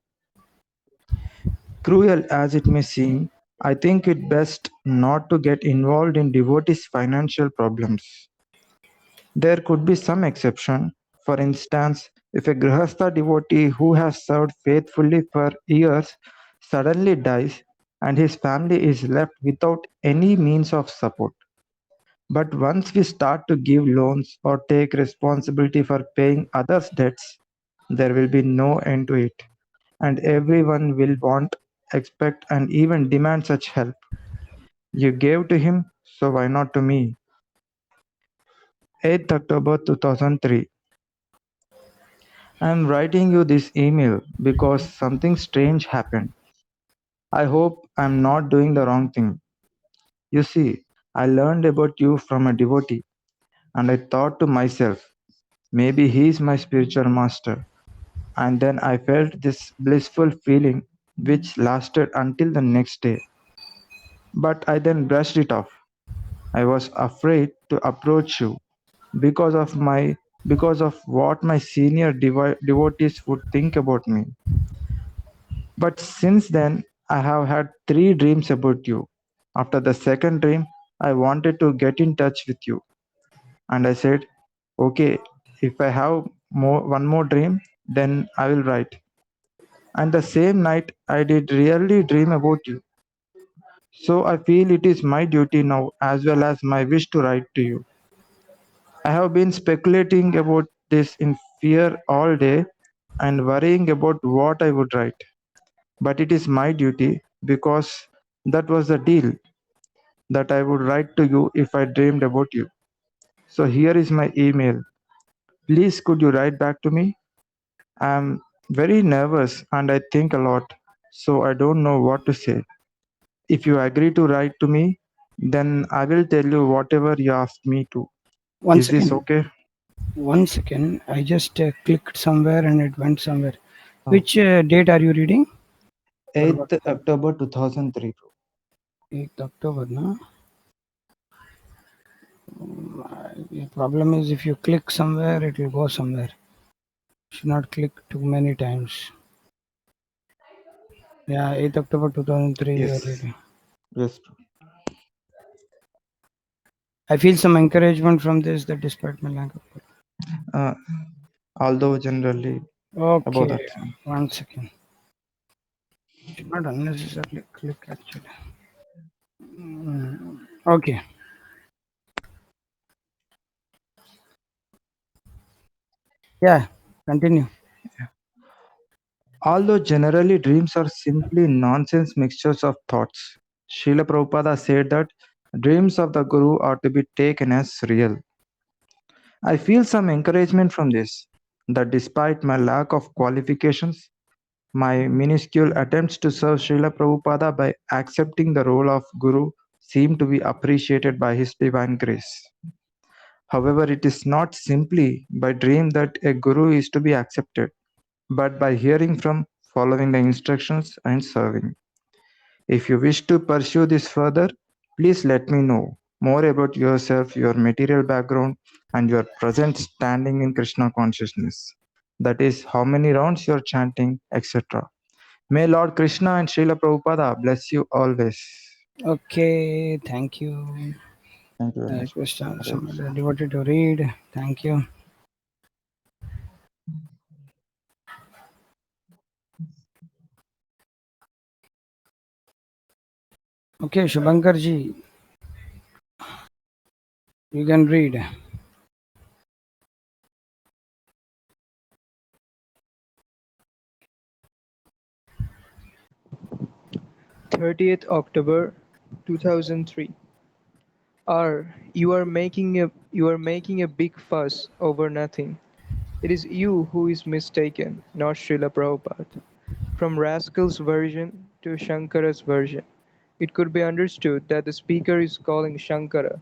Cruel as it may seem, I think it best not to get involved in devotees' financial problems. There could be some exception. For instance, if a Grihastha devotee who has served faithfully for years suddenly dies and his family is left without any means of support. But once we start to give loans or take responsibility for paying others' debts, there will be no end to it, and everyone will want, expect, and even demand such help. You gave to him, so why not to me? 8th October 2003. I am writing you this email because something strange happened. I hope I am not doing the wrong thing. You see, I learned about you from a devotee, and I thought to myself, maybe he is my spiritual master. And then I felt this blissful feeling which lasted until the next day. But I then brushed it off. I was afraid to approach you because of my because of what my senior devotees would think about me. But since then, I have had 3 dreams about you. After the second dream, I wanted to get in touch with you, and I said, "Okay, if I have one more dream, then I will write." And the same night, I did really dream about you. So I feel it is my duty now, as well as my wish, to write to you. I have been speculating about this in fear all day and worrying about what I would write. But it is my duty because that was the deal, that I would write to you if I dreamed about you. So here is my email. Please could you write back to me? I am very nervous and I think a lot, so I don't know what to say. If you agree to write to me, then I will tell you whatever you ask me to. One Is this second. okay? One second. I just clicked somewhere and it went somewhere. Oh, Which date are you reading? What about 8th October 2003, bro. 8th October, no? The problem is if you click somewhere, it will go somewhere. Should not click too many times. Yeah, 8th October 2003 you are Yes. reading. Yes, bro. I feel some encouragement from this that despite my lack of. Uh, Although generally about Okay, that thing. one second. Should not unnecessarily click actually. Okay. Yeah, continue. Although generally dreams are simply nonsense mixtures of thoughts, Srila Prabhupada said that dreams of the Guru are to be taken as real. I feel some encouragement from this, that despite my lack of qualifications, my minuscule attempts to serve Srila Prabhupada by accepting the role of Guru seem to be appreciated by His divine grace. However, it is not simply by dream that a Guru is to be accepted, but by hearing from, following the instructions, and serving. If you wish to pursue this further, please let me know more about yourself, your material background, and your present standing in Krishna consciousness. That is, how many rounds you are chanting, etc. May Lord Krishna and Srila Prabhupada bless you always. Okay, thank you. Thank you very I much. request Hare some Krishna. devotee to read. Thank you. Okay, Shubhankar ji, you can read. 30th October 2003. R. You are making a big fuss over nothing. It is you who is mistaken, not Srila Prabhupada. From Rascal's version to Shankara's version, it could be understood that the speaker is calling Shankara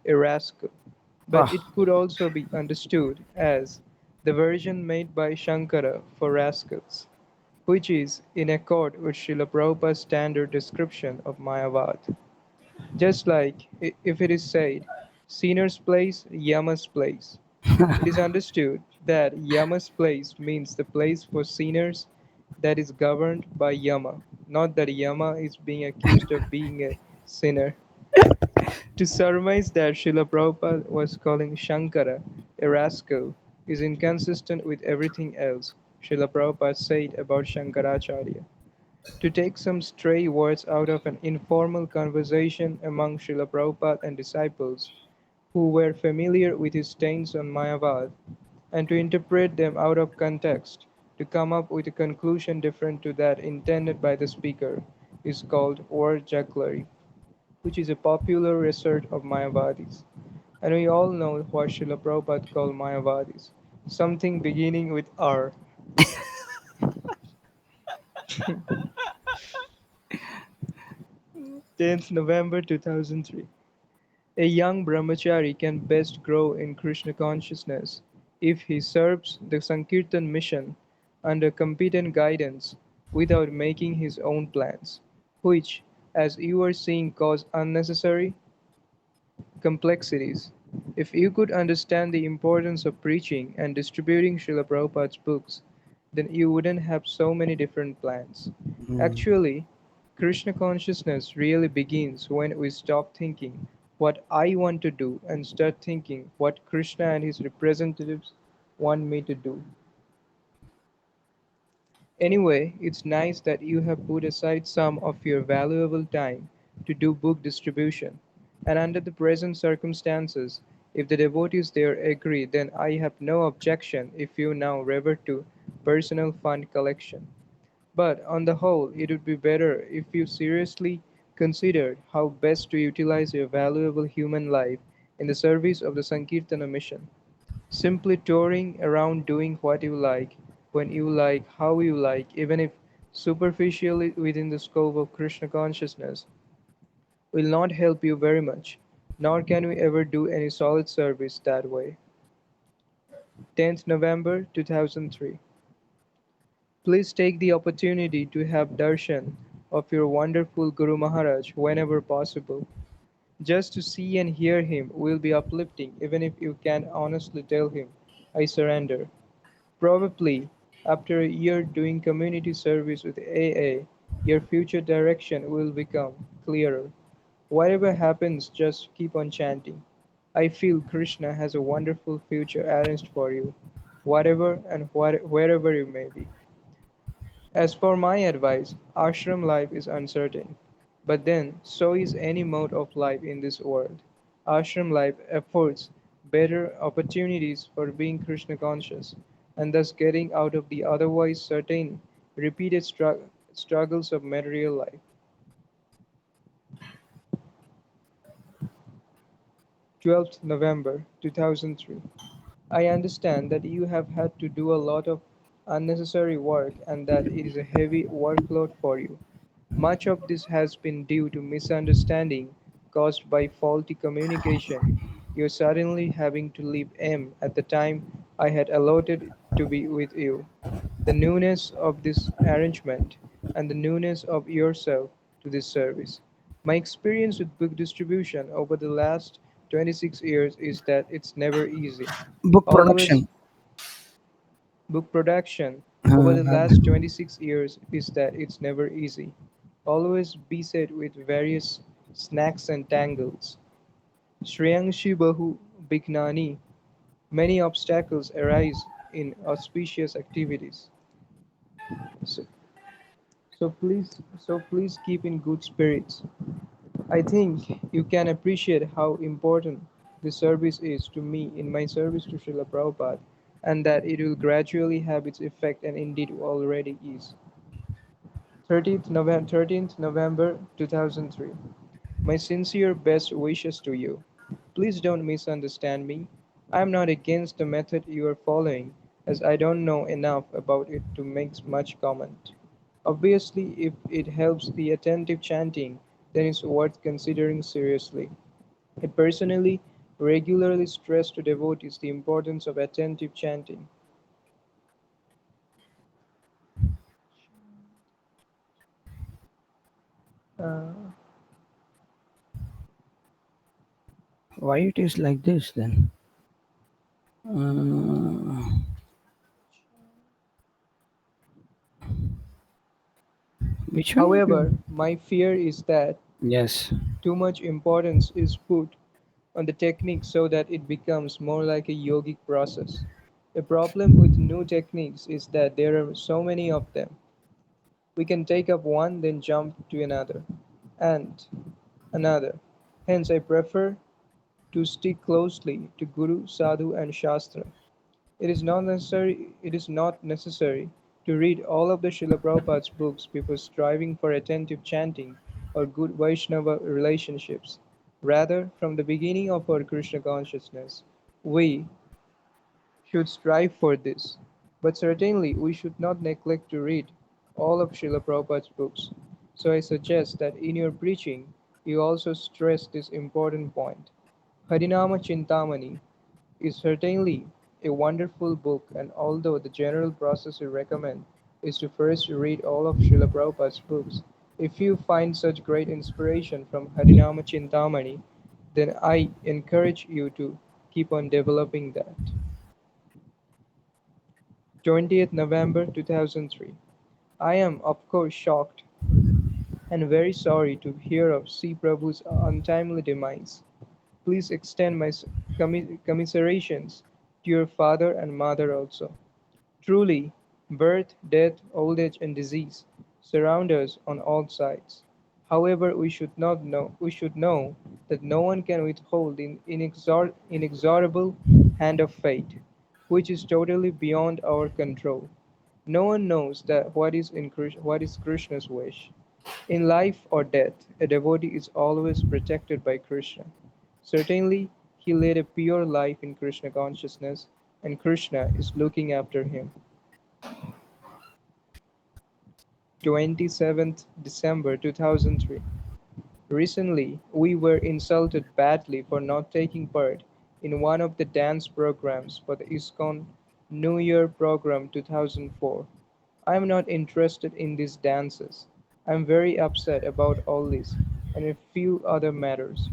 a rascal, but Ah, it could also be understood as the version made by Shankara for rascals, which is in accord with Srila Prabhupada's standard description of Mayavad. Just like if it is said, sinner's place, Yama's place. It is understood that Yama's place means the place for sinners that is governed by Yama, not that Yama is being accused of being a sinner. To surmise that Srila Prabhupada was calling Shankara a rascal is inconsistent with everything else Srila Prabhupada said about Shankaracharya. To take some stray words out of an informal conversation among Srila Prabhupada and disciples who were familiar with his stains on Mayavad, and to interpret them out of context to come up with a conclusion different to that intended by the speaker is called word jugglery, which is a popular resort of Mayavadis. And we all know what Srila Prabhupada called Mayavadis, something beginning with R. 10th November 2003. A young brahmachari can best grow in Krishna consciousness if he serves the Sankirtan mission under competent guidance without making his own plans, which, as you are seeing, cause unnecessary complexities. If you could understand the importance of preaching and distributing Srila Prabhupada's books, then you wouldn't have so many different plans. Actually, Krishna consciousness really begins when we stop thinking what I want to do and start thinking what Krishna and his representatives want me to do. Anyway, it's nice that you have put aside some of your valuable time to do book distribution. And under the present circumstances, if the devotees there agree, then I have no objection if you now revert to personal fund collection. But on the whole, it would be better if you seriously considered how best to utilize your valuable human life in the service of the Sankirtana mission. Simply touring around doing what you like, when you like, how you like, even if superficially within the scope of Krishna consciousness, will not help you very much, nor can we ever do any solid service that way. 10th November 2003. Please take the opportunity to have darshan of your wonderful Guru Maharaj whenever possible. Just to see and hear him will be uplifting, even if you can honestly tell him, I surrender. Probably, after a year doing community service with AA, your future direction will become clearer. Whatever happens, just keep on chanting. I feel Krishna has a wonderful future arranged for you, whatever and wherever you may be. As for my advice, ashram life is uncertain. But then, so is any mode of life in this world. Ashram life affords better opportunities for being Krishna conscious, and thus getting out of the otherwise certain, repeated struggles of material life. 12th November 2003. I understand that you have had to do a lot of unnecessary work and that it is a heavy workload for you. Much of this has been due to misunderstanding caused by faulty communication. You're suddenly having to leave M at the time I had allotted to be with you. The newness of this arrangement and the newness of yourself to this service. My experience with book distribution over the last 26 years is that it's never easy. Book Always production. book production over Uh, the last 26 years is that it's never easy. Always beset with various snacks and tangles. Shreyangshi Bahu Bignani. Many obstacles arise in auspicious activities. So, so please keep in good spirits. I think you can appreciate how important this service is to me in my service to Srila Prabhupada, and that it will gradually have its effect and indeed already is. 13th November 2003. My sincere best wishes to you. Please don't misunderstand me. I am not against the method you are following, as I don't know enough about it to make much comment. Obviously, if it helps the attentive chanting, then it's worth considering seriously. I personally regularly stress to devotees the importance of attentive chanting. Uh, why it is like this then? Uh, which However, one? my fear is that Yes. too much importance is put on the technique so that it becomes more like a yogic process. A problem with new techniques is that there are so many of them. We can take up one, then jump to another, and another. Hence, I prefer to stick closely to Guru, Sadhu, and Shastra. It is not necessary to read all of the Srila Prabhupada's books before striving for attentive chanting or good Vaishnava relationships. Rather, from the beginning of our Krishna consciousness, we should strive for this. But certainly, we should not neglect to read all of Srila Prabhupada's books. So I suggest that in your preaching, you also stress this important point. Harinama Chintamani is certainly a wonderful book, and although the general process we recommend is to first read all of Srila Prabhupada's books, if you find such great inspiration from Harinama Chintamani, then I encourage you to keep on developing that. 20th November 2003. I am, of course, shocked and very sorry to hear of C. Prabhu's untimely demise. Please extend my commiserations to your father and mother also. Truly, birth, death, old age, and disease surround us on all sides. However, we should know that no one can withhold the inexorable hand of fate, which is totally beyond our control. No one knows that what is Krishna's wish. In life or death, a devotee is always protected by Krishna. Certainly, he led a pure life in Krishna consciousness, and Krishna is looking after him. 27th December 2003. Recently, we were insulted badly for not taking part in one of the dance programs for the ISKCON New Year program 2004. I am not interested in these dances. I am very upset about all this and a few other matters.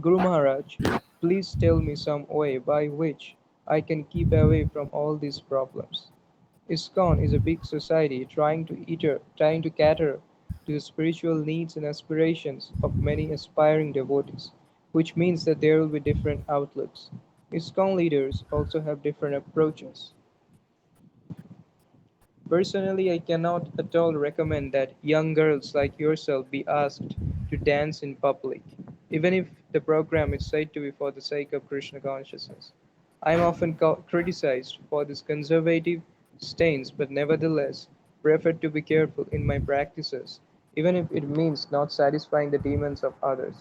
Guru Maharaj, please tell me some way by which I can keep away from all these problems. ISKCON is a big society trying to cater to the spiritual needs and aspirations of many aspiring devotees, which means that there will be different outlooks. ISKCON leaders also have different approaches. Personally, I cannot at all recommend that young girls like yourself be asked to dance in public, even if the program is said to be for the sake of Krishna consciousness. I am often criticized for this conservative stance, but nevertheless prefer to be careful in my practices, even if it means not satisfying the demands of others.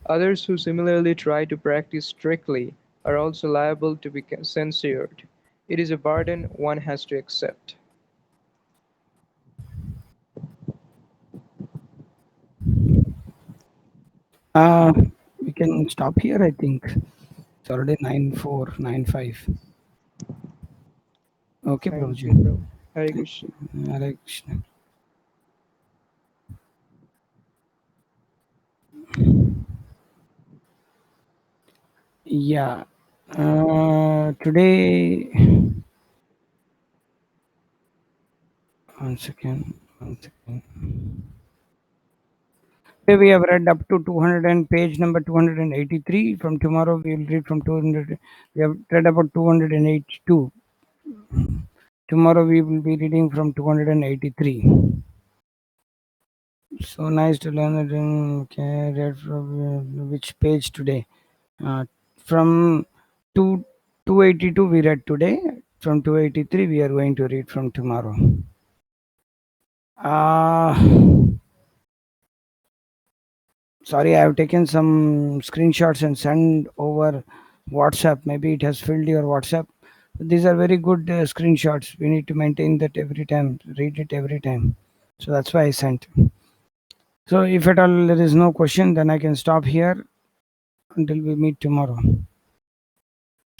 Others who similarly try to practice strictly are also liable to be censured. It is a burden one has to accept. Uh, we can stop here, I think. It's already 9495. Okay, Thank Prabhuji. you, Prabhu. Hare Krishna. Hare Krishna. Yeah. Today, one second, one second. Today we have read up to 200 and page number 283. From tomorrow we will read from 200. We have read about 282. Tomorrow we will be reading from 283. So nice to learn it. Okay, read from which page today? From 282 we read today. From 283 we are going to read from tomorrow. Sorry, I have taken some screenshots and sent over WhatsApp. Maybe it has filled your WhatsApp. These are very good screenshots. We need to maintain that every time, read it every time. So that's why I sent. So if at all there is no question, then I can stop here until we meet tomorrow.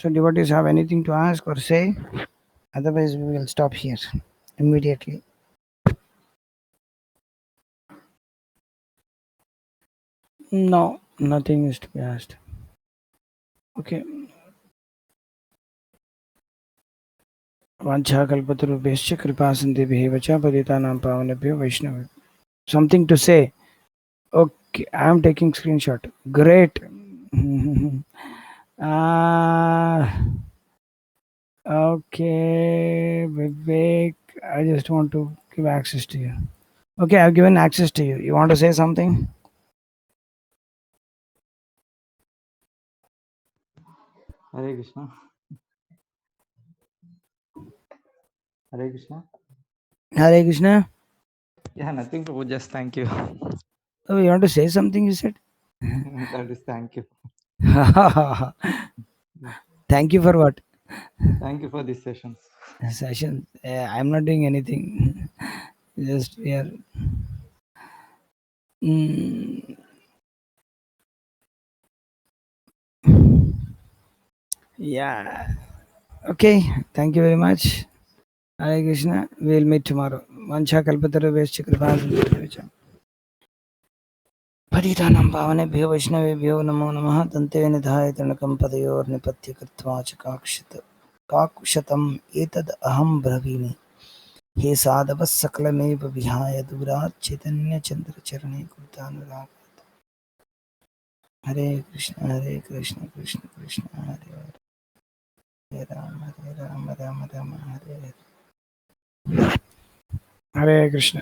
So devotees have anything to ask or say? Otherwise, we will stop here immediately. No, nothing is to be asked. Okay. वाञ्छाकल्पतरुभ्यश्च कृपासिन्धुभ्येव च पतितानां पावनेभ्यो वैष्णव. Something to say? Okay, I am taking screenshot. Great. Okay, Vivek, I just want to give access to you. Okay, I've given access to you. You want to say something? Hare Krishna. Hare Krishna. Hare Krishna. Yeah, nothing to just thank you. Oh, you want to say something? You said. That is thank you. Thank you for what? Thank you for these sessions. Session. I'm not doing anything. Just we are. Mm, yeah. Okay. Thank you very much. Hare Krishna. We'll meet tomorrow. Vancha kalpatarubhyascha kripasindhubhyo. पतितानां पावनेभ्यो वैष्णवेभ्यो नमो नमः तन्ते निधाय तृणकं पदयोर्निपत्य कृत्वा च काकुशतम् एतद् अहं ब्रवीमि हे साधवः सकलमेव विहाय दूरात् चैतन्यचन्द्रचरणे कृतानुराग. हरे कृष्ण कृष्ण कृष्ण हरे हरे राम राम राम हरे हरे. हरे कृष्ण.